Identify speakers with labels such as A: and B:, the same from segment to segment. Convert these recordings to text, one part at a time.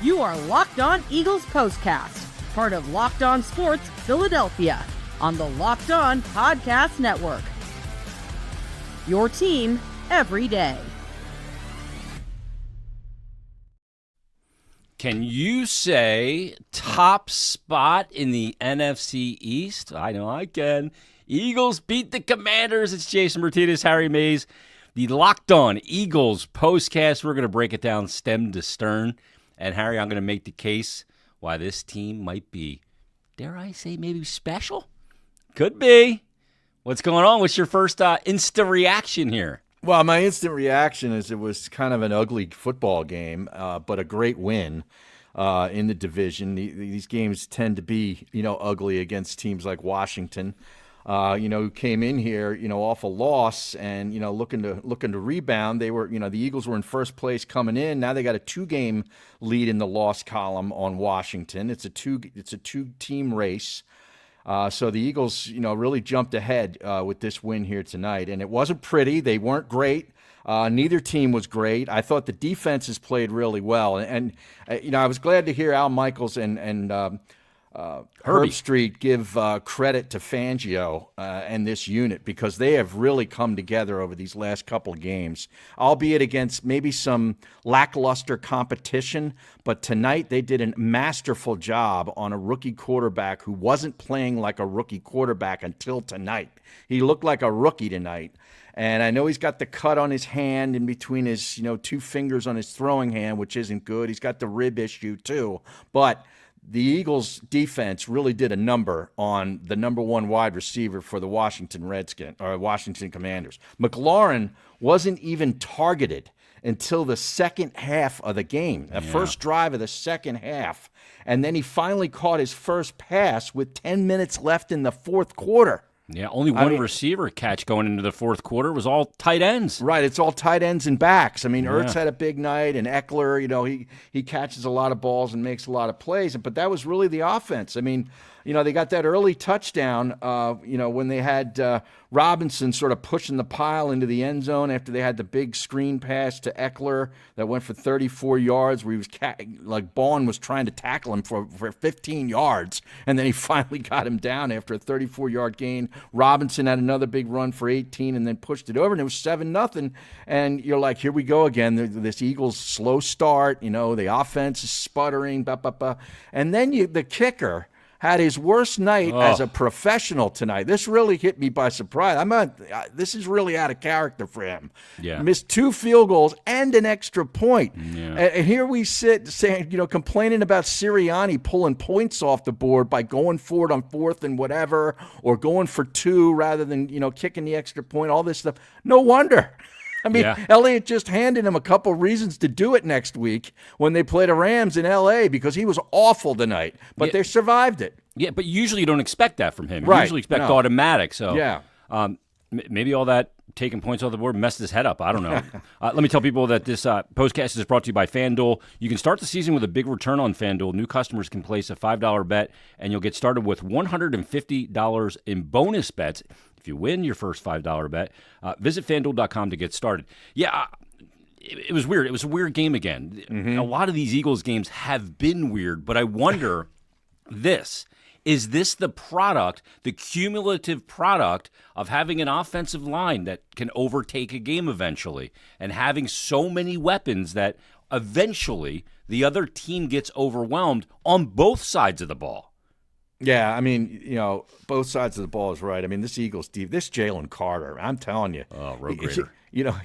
A: You are Locked On Eagles Postcast, part of Locked On Sports Philadelphia, on the Locked On Podcast Network. Your team every day.
B: Can you say top spot in the NFC East? I know I can. Eagles beat the Commanders. It's Jason Myrtetus, Harry Mays, the Locked On Eagles Postcast. We're going to break it down stem to stern. And, Harry, I'm going to make the case why this team might be, dare I say, maybe special? Could be. What's going on? What's your first instant reaction here?
C: Well, my instant reaction is it was kind of an ugly football game, but a great win in the division. These games tend to be, ugly against teams like Washington, who came in here, off a loss and, looking to rebound. They were, the Eagles were in first place coming in. Now they got a 2-game lead in the loss column on Washington. It's a two-team race. So the Eagles, really jumped ahead with this win here tonight. And it wasn't pretty. They weren't great. Neither team was great. I thought the defenses played really well. And I was glad to hear Al Michaels and Herb Street give credit to Fangio and this unit, because they have really come together over these last couple of games, albeit against maybe some lackluster competition. But tonight they did a masterful job on a rookie quarterback who wasn't playing like a rookie quarterback until tonight. He looked like a rookie tonight. And I know he's got the cut on his hand in between his, 2 fingers on his throwing hand, which isn't good. He's got the rib issue too. But the Eagles defense really did a number on the number 1 wide receiver for the Washington Commanders. McLaurin wasn't even targeted until the second half of the game, the first drive of the second half. And then he finally caught his first pass with 10 minutes left in the fourth quarter.
B: Yeah, only one receiver catch going into the fourth quarter. Was all tight ends.
C: Right, it's all tight ends and backs. Ertz had a big night, and Eckler, he catches a lot of balls and makes a lot of plays. But that was really the offense. They got that early touchdown, when they had Robinson sort of pushing the pile into the end zone after they had the big screen pass to Eckler that went for 34 yards, where he was Bowen was trying to tackle him for 15 yards, and then he finally got him down after a 34-yard gain. Robinson had another big run for 18 and then pushed it over, and it was 7-0. And you're like, here we go again. This Eagles slow start, the offense is sputtering, and then the kicker had his worst night as a professional tonight. This really hit me by surprise. This is really out of character for him.
B: Yeah.
C: Missed 2 field goals and an extra point.
B: Yeah.
C: And here we sit saying, complaining about Sirianni pulling points off the board by going for it on 4th and whatever, or going for 2 rather than, kicking the extra point, all this stuff. No wonder. Elliott just handed him a couple reasons to do it next week when they play the Rams in L.A. because he was awful tonight, but they survived it.
B: Yeah, but usually you don't expect that from him.
C: Right.
B: You usually expect automatic. So
C: yeah.
B: Maybe all that taking points off the board messed his head up. I don't know. Let me tell people that this postcast is brought to you by FanDuel. You can start the season with a big return on FanDuel. New customers can place a $5 bet, and you'll get started with $150 in bonus bets if you win your first $5 bet. Visit FanDuel.com to get started. Yeah, it was weird. It was a weird game again. Mm-hmm. A lot of these Eagles games have been weird, but I wonder is this the product, the cumulative product of having an offensive line that can overtake a game eventually, and having so many weapons that eventually the other team gets overwhelmed on both sides of the ball?
C: Yeah, both sides of the ball is right. This Eagles deep, this Jalen Carter, I'm telling you.
B: Oh, road grader.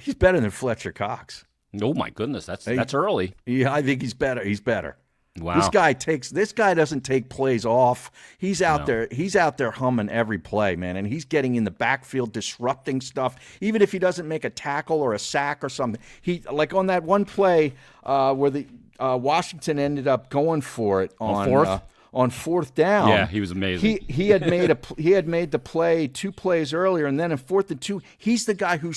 C: He's better than Fletcher Cox.
B: Oh my goodness, that's early.
C: Yeah, I think he's better. He's better.
B: Wow.
C: This guy doesn't take plays off. He's out there humming every play, man, and he's getting in the backfield, disrupting stuff. Even if he doesn't make a tackle or a sack or something, he, like on that one play where the Washington ended up going for it on 4th. On 4th down.
B: Yeah, he was amazing.
C: He had made the play 2 plays earlier, and then in 4th and 2, he's the guy who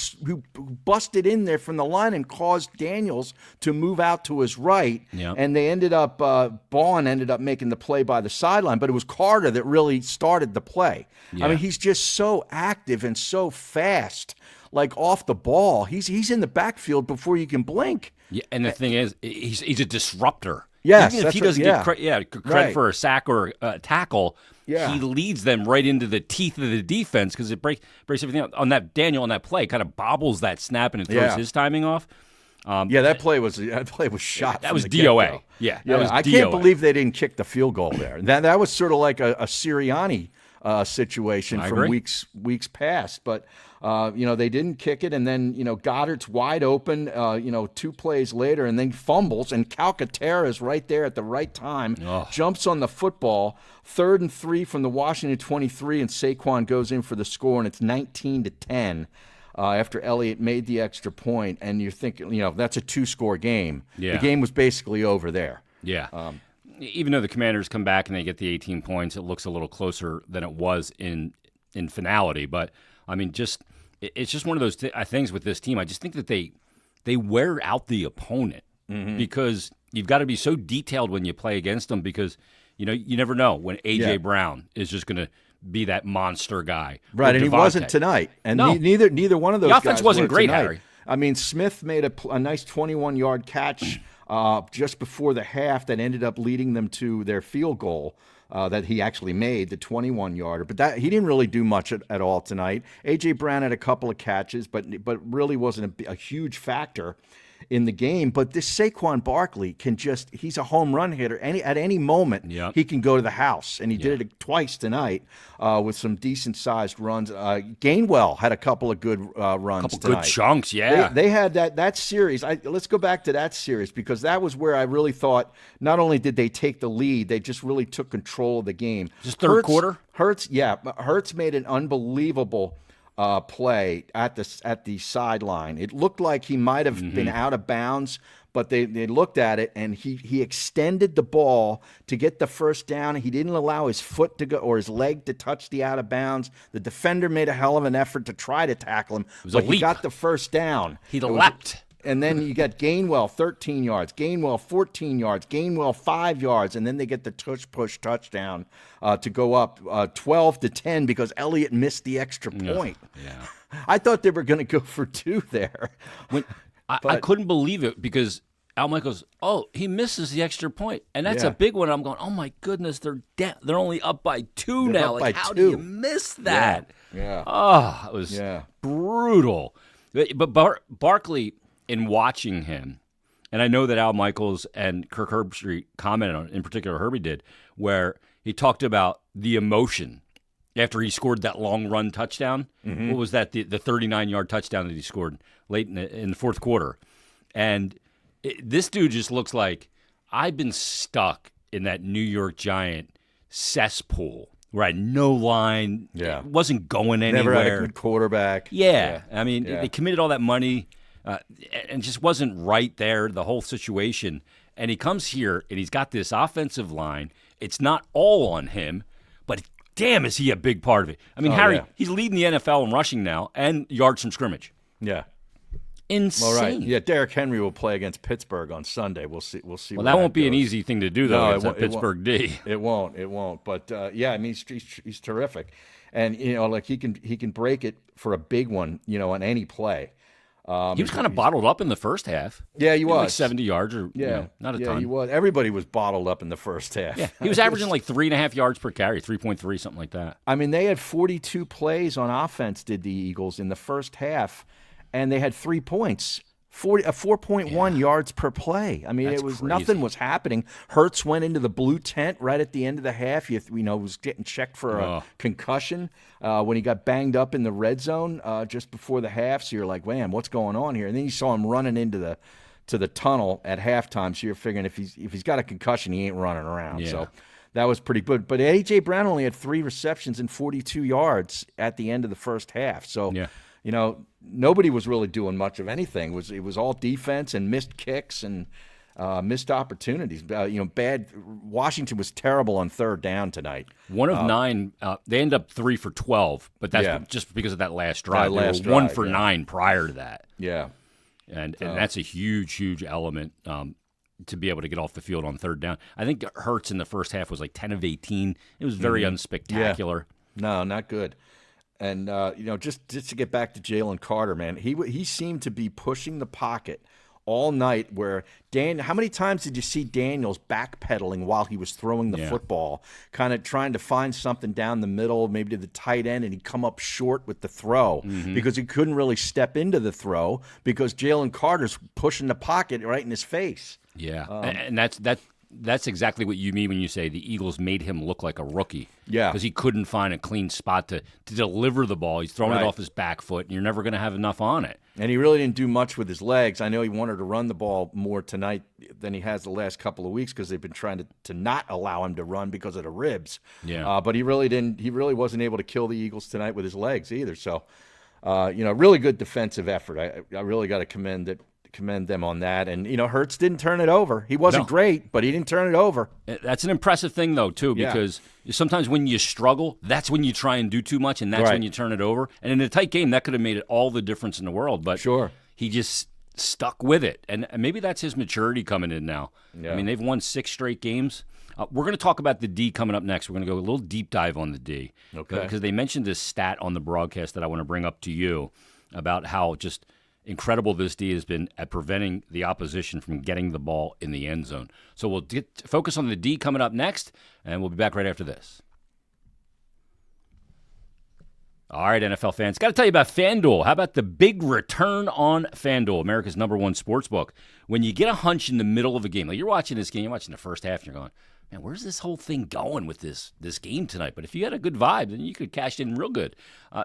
C: busted in there from the line and caused Daniels to move out to his right.
B: Yeah.
C: And they ended up Bowen ended up making the play by the sideline, but it was Carter that really started the play.
B: Yeah.
C: He's just so active and so fast, like off the ball. He's in the backfield before you can blink.
B: Yeah, and the thing is, he's a disruptor.
C: Yes,
B: even if he
C: that's
B: doesn't
C: what-
B: get credit
C: Right.
B: for a sack or a tackle,
C: Yeah.
B: he leads them right into the teeth of the defense because it breaks everything up. On that Daniel on that play kind of bobbles that snap and it throws
C: Yeah.
B: his timing off.
C: That play was shot.
B: That
C: from
B: was
C: the
B: DOA.
C: get-go.
B: Yeah,
C: Yeah,
B: that was
C: I
B: DOA.
C: can't believe they didn't kick the field goal there. That was sort of like a Sirianni situation
B: I
C: from
B: agree.
C: weeks past. But they didn't kick it, and then Goddard's wide open. 2 plays later, and then fumbles, and Calcaterra is right there at the right time, jumps on the football. 3rd and 3 from the Washington 23, and Saquon goes in for the score, and it's 19-10. After Elliott made the extra point, and you're thinking, that's a 2-score game.
B: Yeah.
C: The game was basically over there.
B: Yeah. Even though the Commanders come back and they get the 18 points, it looks a little closer than it was in finality. But, I mean, it's just one of those things with this team. I just think that they wear out the opponent because you've got to be so detailed when you play against them because, you never know when A.J. Brown is just going to be that monster guy.
C: Right,
B: or
C: and he
B: Devontae.
C: wasn't tonight. And
B: No.
C: neither one of those guys
B: The offense wasn't
C: were
B: great,
C: tonight.
B: Harry.
C: I mean, Smith made a nice 21-yard catch just before the half that ended up leading them to their field goal that he actually made, the 21-yarder. But he didn't really do much at all tonight. A.J. Brown had a couple of catches, but really wasn't a huge factor in the game. But this Saquon Barkley he's a home run hitter. At any moment, he can go to the house. And he did it twice tonight with some decent-sized runs. Gainwell had a couple of good runs tonight.
B: Good chunks, yeah.
C: They had that series. Let's go back to that series because that was where I really thought not only did they take the lead, they just really took control of the game.
B: Just third quarter?
C: Hurts made an unbelievable play at the sideline. It looked like he might have been out of bounds, but they looked at it and he extended the ball to get the first down. He didn't allow his foot to go or his leg to touch the out of bounds. The defender made a hell of an effort to try to tackle him, but he got the first down.
B: He leapt.
C: And then you got Gainwell 13 yards, Gainwell 14 yards, Gainwell 5 yards, and then they get the push touchdown to go up 12-10 because Elliott missed the extra point.
B: Yeah.
C: I thought they were going to go for 2 there.
B: I couldn't believe it because Al Michaels, he misses the extra point, and that's a big one. I'm going, oh my goodness, they're only up by 2 now.
C: Up by
B: how
C: 2.
B: do you miss that?
C: Yeah.
B: Oh, it was brutal. But Barkley, in watching him, and I know that Al Michaels and Kirk Herbstreit commented on it, in particular Herbie did, where he talked about the emotion after he scored that long run touchdown. What was that? The 39-yard touchdown that he scored late in the fourth quarter. And this dude just looks like I've been stuck in that New York Giant cesspool where I had no line. It wasn't going anywhere.
C: Never had a good quarterback.
B: Yeah. I mean, they committed all that money and just wasn't right there, the whole situation. And he comes here and he's got this offensive line. It's not all on him, but damn, is he a big part of it. I mean, Harry, he's leading the NFL in rushing now and yards from scrimmage.
C: Yeah.
B: Insane.
C: All right. Yeah, Derrick Henry will play against Pittsburgh on Sunday. We'll see.
B: Well, that won't be an easy thing to do, though, against that Pittsburgh D.
C: It won't. But, I mean, he's terrific. And, like he can break it for a big one, on any play.
B: He was kind of bottled up in the first half.
C: Yeah, he was.
B: Like 70 yards or not a ton.
C: Yeah, he was. Everybody was bottled up in the first half.
B: Yeah, he was averaging like 3.5 yards per carry, 3.3, something like that.
C: I mean, they had 42 plays on offense, did the Eagles, in the first half, and they had 3 points. 4.1 yards per play. I mean,
B: That's
C: it was
B: crazy.
C: Nothing was happening. Hurts went into the blue tent right at the end of the half. Was getting checked for a concussion when he got banged up in the red zone just before the half. So you're like, man, what's going on here? And then you saw him running into the tunnel at halftime. So you're figuring if he's got a concussion, he ain't running around.
B: Yeah.
C: So that was pretty good. But A.J. Brown only had 3 receptions and 42 yards at the end of the first half. So.
B: Yeah.
C: Nobody was really doing much of anything. It was all defense and missed kicks and missed opportunities. Bad. Washington was terrible on third down tonight.
B: 1 of 9. They end up 3 for 12, but that's just because of that last drive. They were 1 for 9 prior to that.
C: Yeah,
B: and that's a huge, huge element to be able to get off the field on third down. I think Hurts in the first half was like 10 of 18. It was very unspectacular.
C: Yeah. No, not good. And just to get back to Jalen Carter, man, he seemed to be pushing the pocket all night where how many times did you see Daniels backpedaling while he was throwing the football, kind of trying to find something down the middle, maybe to the tight end, and he'd come up short with the throw because he couldn't really step into the throw because Jalen Carter's pushing the pocket right in his face.
B: Yeah, and that's exactly what you mean when you say the Eagles made him look like a rookie.
C: Yeah.
B: Because he couldn't find a clean spot to deliver the ball. He's throwing it off his back foot, and you're never going to have enough on it.
C: And he really didn't do much with his legs. I know he wanted to run the ball more tonight than he has the last couple of weeks because they've been trying to not allow him to run because of the ribs.
B: Yeah.
C: But he really wasn't able to kill the Eagles tonight with his legs either. So, really good defensive effort. I really got to commend them on that. And, Hurts didn't turn it over. He wasn't great, but he didn't turn it over.
B: That's an impressive thing, though, too, because sometimes when you struggle, that's when you try and do too much, and that's when you turn it over. And in a tight game, that could have made it all the difference in the world. But he just stuck with it. And maybe that's his maturity coming in now. Yeah. I mean, they've won 6 straight games. We're going to talk about the D coming up next. We're going to go a little deep dive on the D.
C: Okay.
B: Because they mentioned this stat on the broadcast that I want to bring up to you about how just incredible this D has been at preventing the opposition from getting the ball in the end zone. So we'll focus on the D coming up next, and we'll be back right after this. All right, NFL fans, got to tell you about FanDuel. How about the big return on FanDuel, America's #1 sportsbook? When you get a hunch in the middle of a game, like you're watching this game, you're watching the first half, and you're going, man, where's this whole thing going with this game tonight? But if you had a good vibe, then you could cash in real good.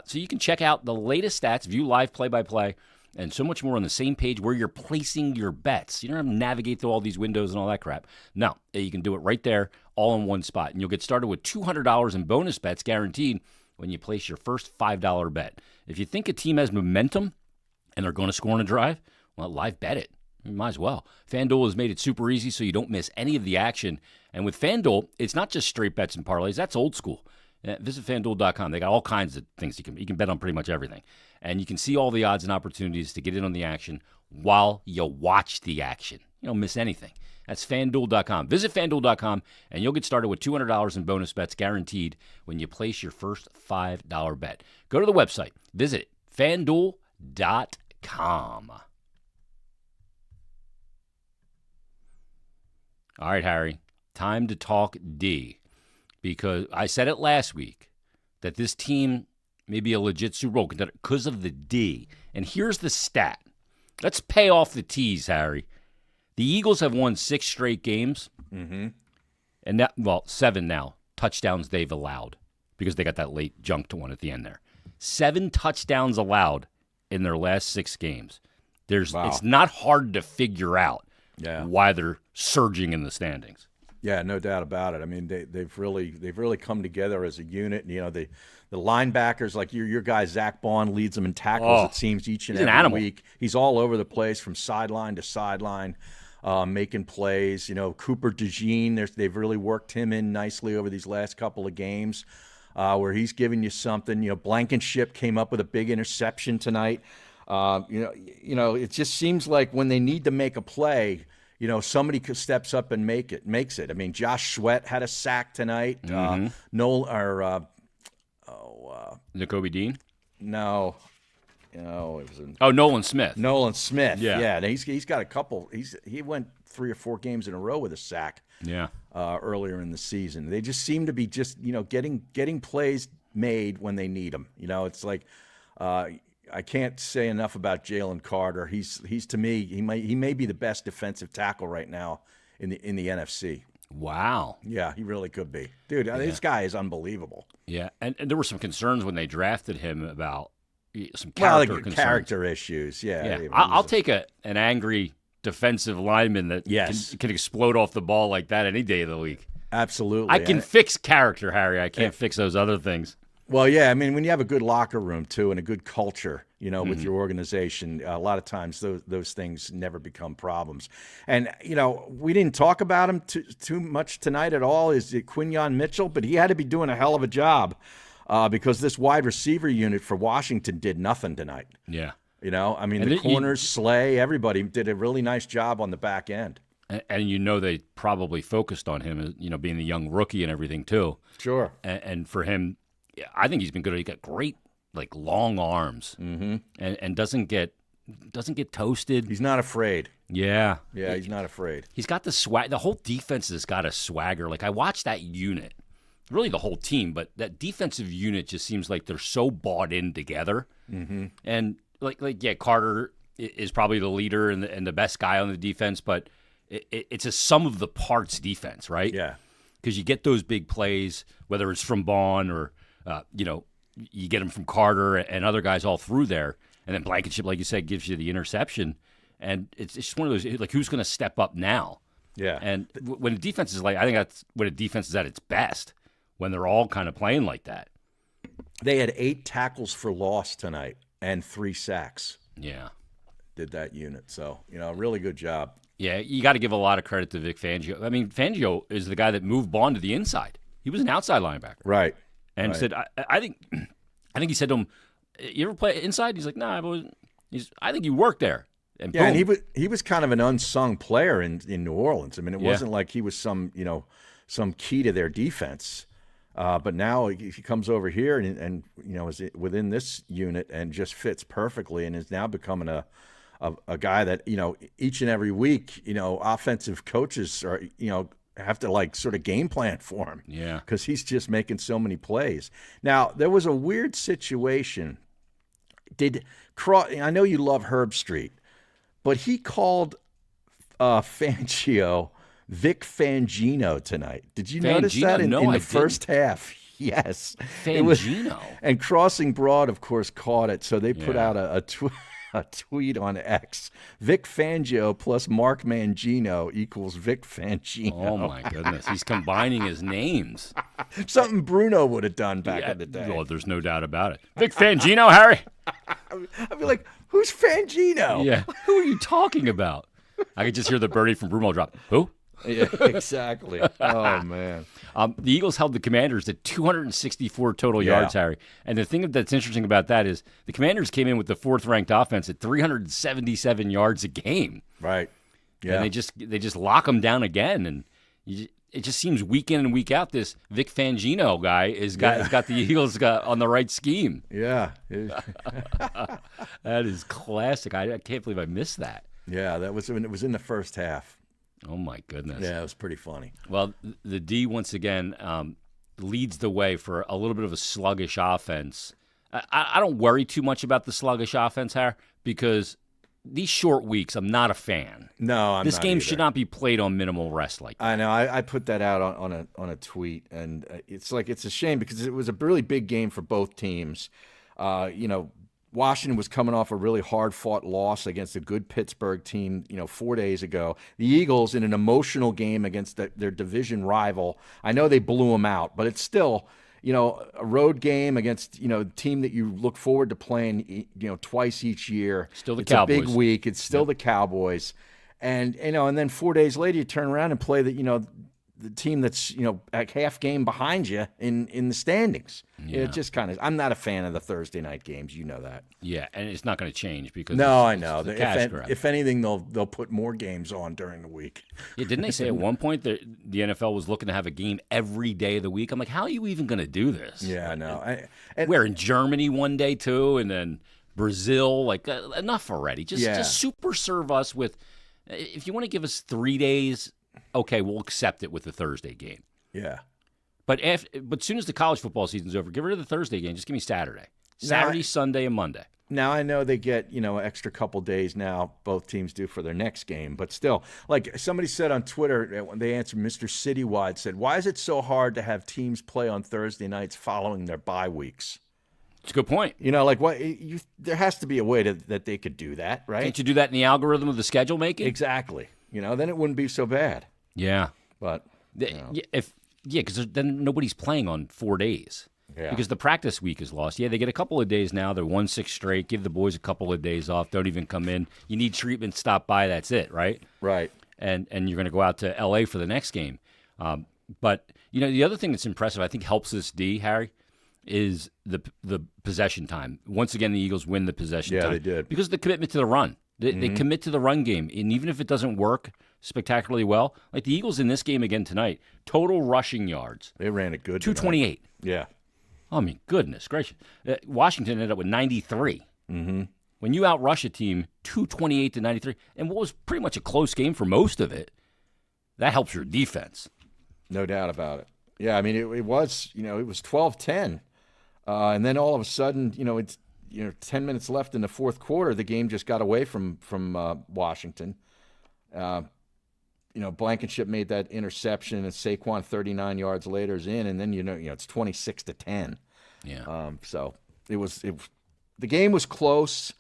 B: So you can check out the latest stats, view live play-by-play, and so much more on the same page where you're placing your bets. You don't have to navigate through all these windows and all that crap. No, you can do it right there, all in one spot. And you'll get started with $200 in bonus bets guaranteed when you place your first $5 bet. If you think a team has momentum and they're going to score on a drive, well, live bet it. You might as well. FanDuel has made it super easy so you don't miss any of the action. And with FanDuel, it's not just straight bets and parlays. That's old school. Visit FanDuel.com. They got all kinds of things you can bet on pretty much everything. And you can see all the odds and opportunities to get in on the action while you watch the action. You don't miss anything. That's FanDuel.com. Visit FanDuel.com, and you'll get started with $200 in bonus bets guaranteed when you place your first $5 bet. Go to the website. Visit FanDuel.com. All right, Harry. Time to talk D. Because I said it last week that this team may be a legit Super Bowl contender because of the D. And here's the stat. Let's pay off the T's, Harry. The Eagles have won 6 straight games. Mm-hmm. And 7 now, touchdowns they've allowed because they got that late junked one at the end there. 7 touchdowns allowed in their last 6 games. It's not hard to figure out why they're surging in the standings.
C: Yeah, no doubt about it. I mean, they've really come together as a unit. And, the linebackers, like your guy Zach Bond, leads them in tackles. It seems each and every week. He's all over the place from sideline to sideline, making plays. Cooper DeJean, they've really worked him in nicely over these last couple of games, where he's giving you something. Blankenship came up with a big interception tonight. It just seems like when they need to make a play, somebody steps up and makes it. I mean, Josh Sweat had a sack tonight.
B: Mm-hmm. N'Kobe Dean?
C: No. It was
B: Nolan Smith.
C: Nolan Smith.
B: Yeah.
C: He's got a couple. He went 3 or 4 games in a row with a sack.
B: Yeah.
C: Earlier in the season, they just seem to be getting plays made when they need them. It's like. I can't say enough about Jalen Carter. He's to me, he may be the best defensive tackle right now in the NFC.
B: Wow.
C: Yeah, he really could be. Dude, this guy is unbelievable.
B: Yeah, and there were some concerns when they drafted him about some character
C: issues. Yeah.
B: I'll take an angry defensive lineman that can explode off the ball like that any day of the week.
C: Absolutely.
B: I can fix character, Harry. I can't fix those other things.
C: Well, yeah, I mean, when you have a good locker room, too, and a good culture, with your organization, a lot of times those things never become problems. And, we didn't talk about him too much tonight at all, is Quinyon Mitchell, but he had to be doing a hell of a job because this wide receiver unit for Washington did nothing tonight.
B: Yeah.
C: I mean, the corners, Slay, everybody did a really nice job on the back end.
B: And they probably focused on him, being the young rookie and everything, too.
C: Sure.
B: And for him, I think he's been good. He got great, long arms, and doesn't get doesn't get toasted.
C: He's not afraid.
B: Yeah.
C: Yeah, he's not afraid.
B: He's got the swag. The whole defense has got a swagger. Like, I watched that unit, really the whole team, but that defensive unit just seems like they're so bought in together. Mm-hmm. And, yeah, Carter is probably the leader and the best guy on the defense, but it's a sum of the parts defense, right?
C: Yeah.
B: Because you get those big plays, whether it's from Bond or, you get them from Carter and other guys all through there. And then Blankenship, like you said, gives you the interception. And it's just one of those, like, who's going to step up now?
C: Yeah.
B: And when the defense is like, I think that's when a defense is at its best, when they're all kind of playing like that.
C: They had 8 tackles for loss tonight and 3 sacks.
B: Yeah.
C: Did that unit. So, really good job.
B: Yeah, you got to give a lot of credit to Vic Fangio. I mean, Fangio is the guy that moved Bond to the inside. He was an outside linebacker.
C: Right.
B: And said, I think he said to him, "You ever play inside?" He's like, "Nah, I think you work there." And
C: yeah,
B: boom.
C: and he was kind of an unsung player in New Orleans. I mean, it wasn't like he was some key to their defense. But now he comes over here and is within this unit and just fits perfectly and is now becoming a guy that, each and every week, offensive coaches are, have to like sort of game plan for him.
B: Yeah.
C: Because he's just making so many plays. Now, there was a weird situation. I know you love Herb Street, but he called Fangio Vic Fangino tonight. Did you notice that in the first half? Yes.
B: Fangino.
C: And Crossing Broad, of course, caught it, so they put out a tweet on X. Vic Fangio plus Mark Mangino equals Vic Fangino.
B: Oh, my goodness. He's combining his names.
C: Something Bruno would have done back in the day.
B: Well, there's no doubt about it. Vic Fangino, Harry?
C: I'd be like, who's Fangino?
B: Yeah. Who are you talking about? I could just hear the birdie from Bruno drop. Who?
C: Yeah, exactly. Oh, man.
B: The Eagles held the Commanders to 264 total yards, Harry. And the thing that's interesting about that is the Commanders came in with the 4th-ranked offense at 377 yards a game.
C: Right. Yeah.
B: And they just lock them down again. And it just seems week in and week out this Vic Fangino guy has got the Eagles on the right scheme.
C: Yeah.
B: That is classic. I can't believe I missed that.
C: Yeah, it was in the first half.
B: Oh, my goodness.
C: Yeah, it was pretty funny.
B: Well, the D, once again, leads the way for a little bit of a sluggish offense. I don't worry too much about the sluggish offense, Harry, because these short weeks, I'm not a fan.
C: No, I'm
B: This
C: not
B: game
C: either.
B: should not be played on minimal rest like that.
C: I know. I put that out on a tweet, and it's a shame because it was a really big game for both teams. Washington was coming off a really hard-fought loss against a good Pittsburgh team, 4 days ago. The Eagles in an emotional game against their division rival. I know they blew them out, but it's still, a road game against, a team that you look forward to playing, twice each year.
B: Still the
C: it's
B: Cowboys.
C: It's a big week. It's still the Cowboys. And, and then 4 days later you turn around and play the team that's, a half game behind you in the standings.
B: Yeah.
C: It just kind of, I'm not a fan of the Thursday night games. You know that.
B: Yeah, and it's not going to change because
C: I know.
B: It's the cash grab.
C: If anything, they'll put more games on during the week.
B: Yeah, didn't they say at one point that the NFL was looking to have a game every day of the week? I'm like, how are you even going to do this?
C: Yeah, I know.
B: We're in Germany one day too, and then Brazil. Like, enough already. Just super serve us with. If you want to give us 3 days, okay, we'll accept it with the Thursday game.
C: Yeah.
B: But as soon as the college football season's over, get rid of the Thursday game. Just give me Saturday. Sunday, and Monday.
C: Now, I know they get, extra couple days now, both teams do for their next game. But still, like somebody said on Twitter, when they answered, Mr. Citywide said, why is it so hard to have teams play on Thursday nights following their bye weeks?
B: It's a good point.
C: There has to be a way that they could do that, right?
B: Can't you do that in the algorithm of the schedule making?
C: Exactly. Then it wouldn't be so bad.
B: Yeah.
C: But,
B: because then nobody's playing on 4 days.
C: Yeah.
B: Because the practice week is lost. Yeah, they get a couple of days now. They're 1-6 straight. Give the boys a couple of days off. Don't even come in. You need treatment. Stop by. That's it, right?
C: Right.
B: And you're going to go out to L.A. for the next game. But the other thing that's impressive, I think, helps this D, Harry, is the possession time. Once again, the Eagles win the possession time.
C: Yeah, they did.
B: Because of the commitment to the run. They commit to the run game. And even if it doesn't work spectacularly well, like the Eagles in this game again tonight, total rushing yards.
C: They ran it good
B: 228.
C: Yeah.
B: I mean, goodness gracious. Washington ended up with 93.
C: Mm-hmm.
B: When you outrush a team 228-93, and what was pretty much a close game for most of it, that helps your defense.
C: No doubt about it. Yeah, I mean, it was 12-10. And then all of a sudden, it's 10 minutes left in the fourth quarter, the game just got away from Washington. Blankenship made that interception, and Saquon 39 yards later is in, and then it's 26-10.
B: Yeah.
C: So the game was close,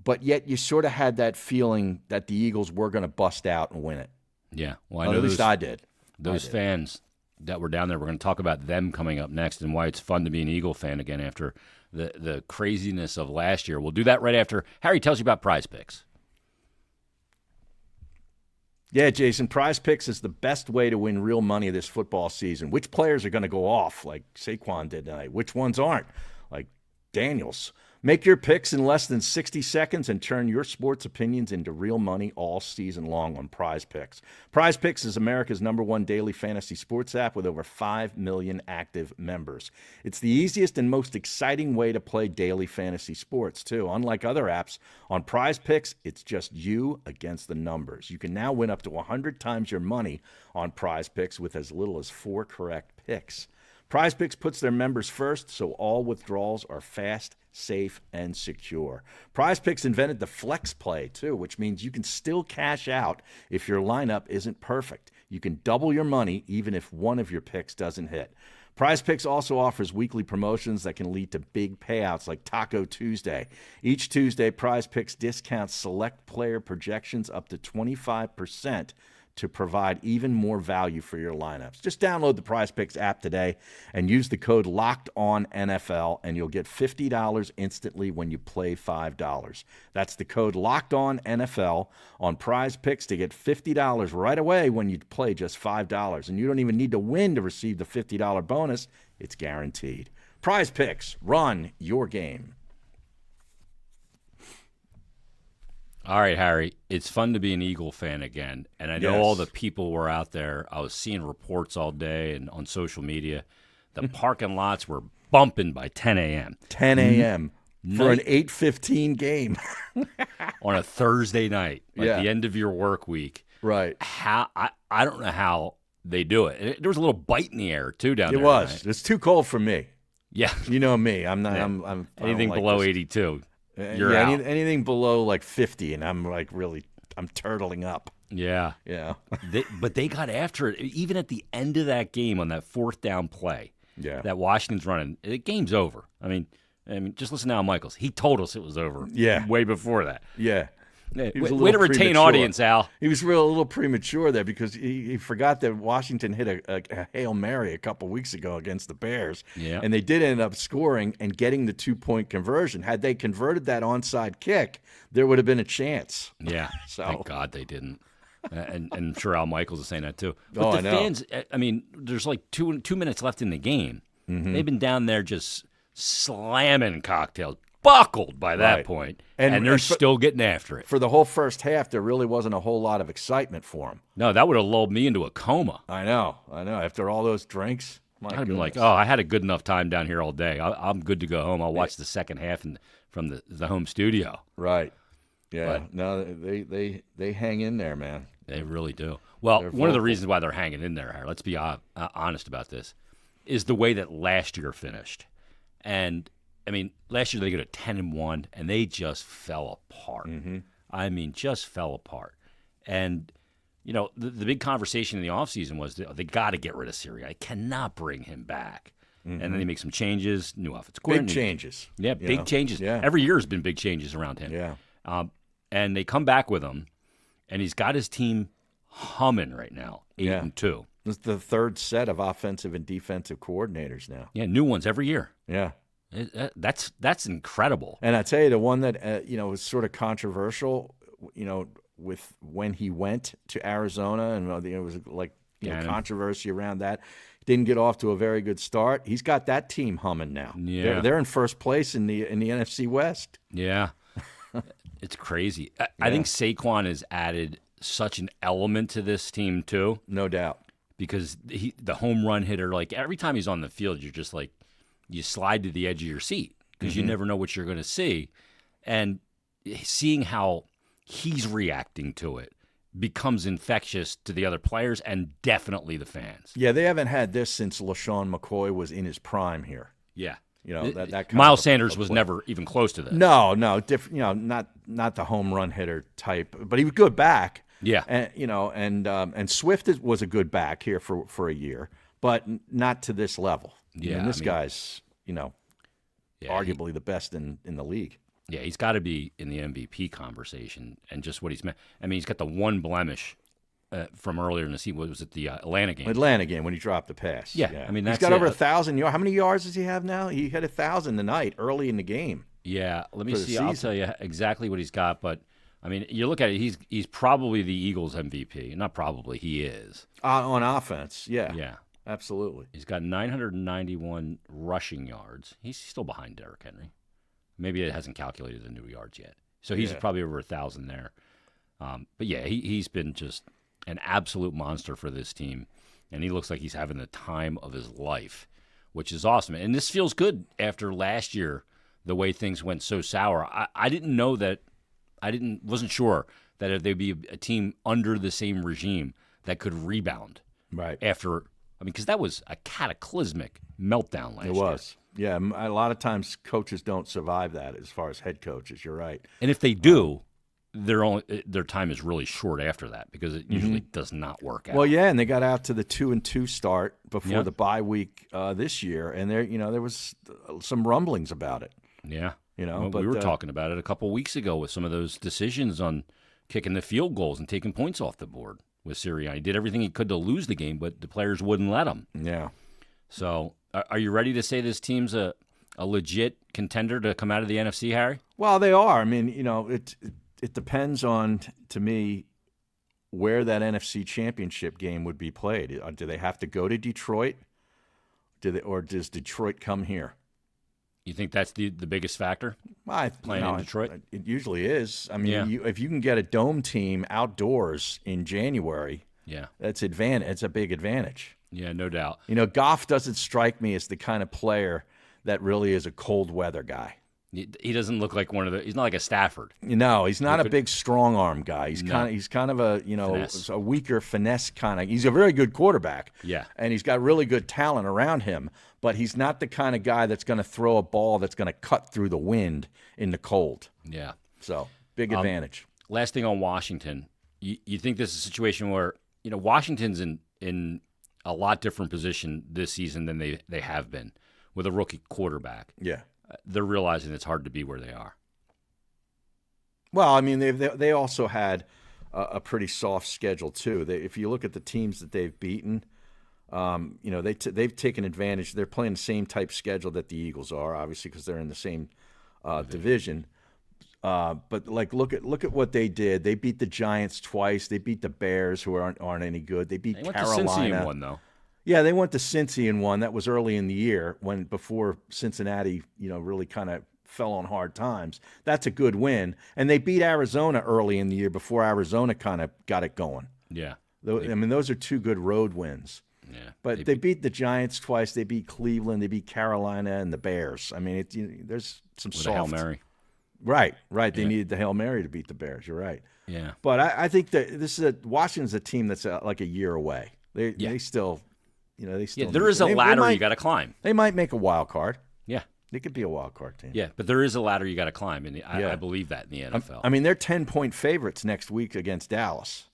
C: but yet you sort of had that feeling that the Eagles were going to bust out and win it.
B: Yeah. Well, I know
C: at least I did.
B: Those fans that were down there, we're going to talk about them coming up next and why it's fun to be an Eagle fan again after the craziness of last year. We'll do that right after Harry tells you about Prize Picks.
C: Yeah, Jason, Prize Picks is the best way to win real money this football season. Which players are going to go off like Saquon did tonight? Which ones aren't? Like Daniels. Make your picks in less than 60 seconds and turn your sports opinions into real money all season long on Prize Picks. Prize Picks is America's #1 daily fantasy sports app with over 5 million active members. It's the easiest and most exciting way to play daily fantasy sports, too. Unlike other apps, on Prize Picks, it's just you against the numbers. You can now win up to 100 times your money on Prize Picks with as little as 4 correct picks. Prize Picks puts their members first, so all withdrawals are fast, safe, and secure. Prize Picks invented the flex play, too, which means you can still cash out if your lineup isn't perfect. You can double your money even if one of your picks doesn't hit. Prize Picks also offers weekly promotions that can lead to big payouts like Taco Tuesday. Each Tuesday, Prize Picks discounts select player projections up to 25% to provide even more value for your lineups. Just download the Prize Picks app today and use the code LOCKEDONNFL, and you'll get $50 instantly when you play $5. That's the code LOCKEDONNFL on Prize Picks to get $50 right away when you play just $5. And you don't even need to win to receive the $50 bonus. It's guaranteed. Prize Picks, run your game.
B: All right, Harry, it's fun to be an Eagle fan again. And I know all the people were out there. I was seeing reports all day and on social media. The parking lots were bumping by 10 a.m.
C: 10 a.m. for an 8:15 game.
B: On a Thursday night, like the end of your work week.
C: Right.
B: I don't know how they do it. There was a little bite in the air, too, down there.
C: It was.
B: Tonight.
C: It's too cold for me.
B: Yeah.
C: You know me. I'm not.
B: Yeah.
C: I'm
B: anything
C: like
B: below
C: this.
B: 82. You're out.
C: Anything below like 50, and I'm like I'm turtling up.
B: Yeah.
C: Yeah.
B: But they got after it. Even at the end of that game on that fourth down play that Washington's running, the game's over. I mean, just listen to Al Michaels. He told us it was over way before that.
C: Yeah.
B: Way to retain audience, Al.
C: He was a little premature there because he forgot that Washington hit a Hail Mary a couple weeks ago against the Bears.
B: Yeah.
C: And they did end up scoring and getting the 2-point conversion. Had they converted that onside kick, there would have been a chance.
B: Yeah.
C: So.
B: Thank God they didn't. And I'm sure Al Michaels is saying that too. But
C: I
B: the
C: know.
B: fans, I mean, there's like two minutes left in the game. Mm-hmm. They've been down there just slamming cocktails, buckled by that point, and they're still getting after it.
C: For the whole first half, there really wasn't a whole lot of excitement for them.
B: No, that would have lulled me into a coma.
C: I know. After all those drinks,
B: I'd have been like, I had a good enough time down here all day. I'm good to go home. I'll watch the second half from the home studio.
C: Right. Yeah.
B: But,
C: no, they hang in there, man.
B: They really do. Well, one of the reasons why they're hanging in there, Harry, let's be honest about this, is the way that last year finished. And I mean, last year they got a 10-1, and they just fell apart.
C: Mm-hmm. I
B: mean, just fell apart. And, the big conversation in the offseason was they got to get rid of Siri. I cannot bring him back. Mm-hmm. And then they make some changes, new offensive coordinator.
C: Big changes.
B: Yeah, big changes.
C: Yeah.
B: Every year has been big changes around him.
C: Yeah.
B: And they come back with him, and he's got his team humming right now, 8-2.
C: This is the third set of offensive and defensive coordinators now.
B: Yeah, new ones every year.
C: Yeah.
B: That's incredible.
C: And I tell you, the one that was sort of controversial, with when he went to Arizona, and it was like controversy around that. Didn't get off to a very good start. He's got that team humming now.
B: Yeah,
C: they're in first place in the NFC West.
B: Yeah, it's crazy. I think Saquon has added such an element to this team too.
C: No doubt.
B: Because the home run hitter, like every time he's on the field, you're just like, you slide to the edge of your seat because you never know what you're going to see. And seeing how he's reacting to it becomes infectious to the other players and definitely the fans.
C: Yeah, they haven't had this since LaShawn McCoy was in his prime here.
B: Yeah.
C: That kind
B: Miles
C: of
B: Sanders was never even close to this.
C: No, different. Not the home run hitter type, but he was good back.
B: Yeah,
C: and Swift was a good back here for a year, but not to this level.
B: Yeah,
C: this guy's arguably the best in the league.
B: Yeah, he's got to be in the MVP conversation, and just what he's meant. I mean, he's got the one blemish from earlier in the season. What was it, the Atlanta game?
C: Atlanta game when he dropped the pass.
B: Yeah. I mean,
C: he's got over 1,000 yards. How many yards does he have now? He had 1,000 tonight early in the game.
B: Yeah, let me see. I'll tell you exactly what he's got, but I mean, you look at it. He's probably the Eagles' MVP. Not probably, he is
C: on offense. Yeah,
B: yeah,
C: absolutely.
B: He's got 991 rushing yards. He's still behind Derrick Henry. Maybe it hasn't calculated the new yards yet. So he's probably over 1,000 there. But yeah, he's been just an absolute monster for this team, and he looks like he's having the time of his life, which is awesome. And this feels good after last year, the way things went so sour. I didn't know that. Wasn't sure that if there'd be a team under the same regime that could rebound.
C: Right.
B: After, because that was a cataclysmic meltdown last year.
C: It was. Yeah, a lot of times coaches don't survive that as far as head coaches. You're right.
B: And if they do, their time is really short after that because it usually does not work out.
C: Well, yeah, and they got out to the 2-2 start before the bye week this year, and there was some rumblings about it.
B: Yeah.
C: But
B: we were talking about it a couple weeks ago with some of those decisions on kicking the field goals and taking points off the board with Sirianni. He did everything he could to lose the game, but the players wouldn't let him.
C: Yeah.
B: So are you ready to say this team's a legit contender to come out of the NFC, Harry?
C: Well, they are. I mean, it depends on, to me, where that NFC Championship game would be played. Do they have to go to Detroit? Or does Detroit come here?
B: You think that's the biggest factor? Playing in Detroit?
C: It usually is. I mean, if you can get a dome team outdoors in January, that's advantage. It's a big advantage.
B: Yeah, no doubt.
C: Goff doesn't strike me as the kind of player that really is a cold weather guy.
B: He doesn't look like he's not like a Stafford.
C: No, he's not a big strong arm guy. He's kind of a a weaker finesse kind of. He's a very good quarterback.
B: Yeah,
C: and he's got really good talent around him. But he's not the kind of guy that's going to throw a ball that's going to cut through the wind in the cold.
B: Yeah.
C: So big advantage.
B: Last thing on Washington, you think this is a situation where Washington's in a lot different position this season than they have been with a rookie quarterback.
C: Yeah.
B: They're realizing it's hard to be where they are.
C: Well, I mean, they also had a pretty soft schedule too. If you look at the teams that they've beaten, they've taken advantage. They're playing the same type schedule that the Eagles are, obviously, because they're in the same division. But look at what they did. They beat the Giants twice. They beat the Bears, who aren't any good. They beat Carolina.
B: Went to Cincy and won, though.
C: Yeah, they went to Cincy and won. That was early in the year before Cincinnati, really kind of fell on hard times. That's a good win. And they beat Arizona early in the year before Arizona kind of got it going.
B: Yeah.
C: Those are two good road wins.
B: Yeah.
C: But they beat the Giants twice. They beat Cleveland. They beat Carolina and the Bears. I mean, there's some
B: with
C: soft.
B: Hail Mary.
C: Right. They needed the Hail Mary to beat the Bears. You're right.
B: Yeah.
C: But I think that Washington's a team that's like a year away. They still.
B: There is a ladder you got to climb.
C: They might make a wild card.
B: Yeah,
C: they could be a wild card team.
B: Yeah, but there is a ladder you got to climb, and I believe that in the NFL.
C: I mean, they're 10-point favorites next week against Dallas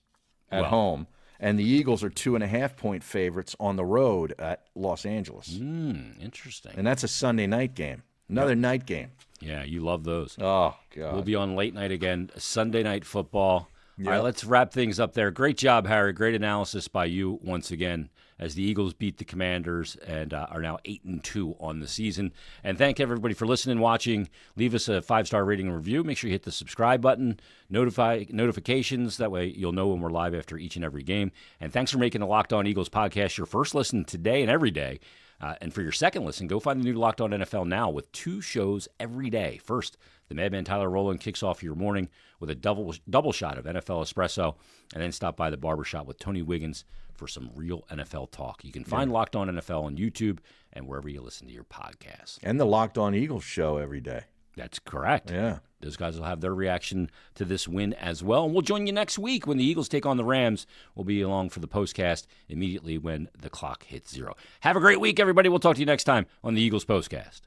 C: at home, and the Eagles are 2.5-point favorites on the road at Los Angeles.
B: Interesting.
C: And that's a Sunday night game, another night game.
B: Yeah, you love those.
C: Oh God,
B: we'll be on late night again, Sunday night football.
C: Yep.
B: All right, let's wrap things up there. Great job, Harry. Great analysis by you once again as the Eagles beat the Commanders and are now 8-2 on the season. And thank everybody for listening and watching. Leave us a 5-star rating and review. Make sure you hit the subscribe button, notifications. That way you'll know when we're live after each and every game. And thanks for making the Locked On Eagles podcast your first listen today and every day. And for your second listen, go find the new Locked On NFL now with 2 shows every day. First, the Madman Tyler Rowland kicks off your morning with a double shot of NFL espresso, and then stop by the barbershop with Tony Wiggins for some real NFL talk. You can find Locked On NFL on YouTube and wherever you listen to your podcasts.
C: And the Locked On Eagles show every day.
B: That's correct.
C: Yeah.
B: Those guys will have their reaction to this win as well. And we'll join you next week when the Eagles take on the Rams. We'll be along for the postcast immediately when the clock hits 0. Have a great week, everybody. We'll talk to you next time on the Eagles Postcast.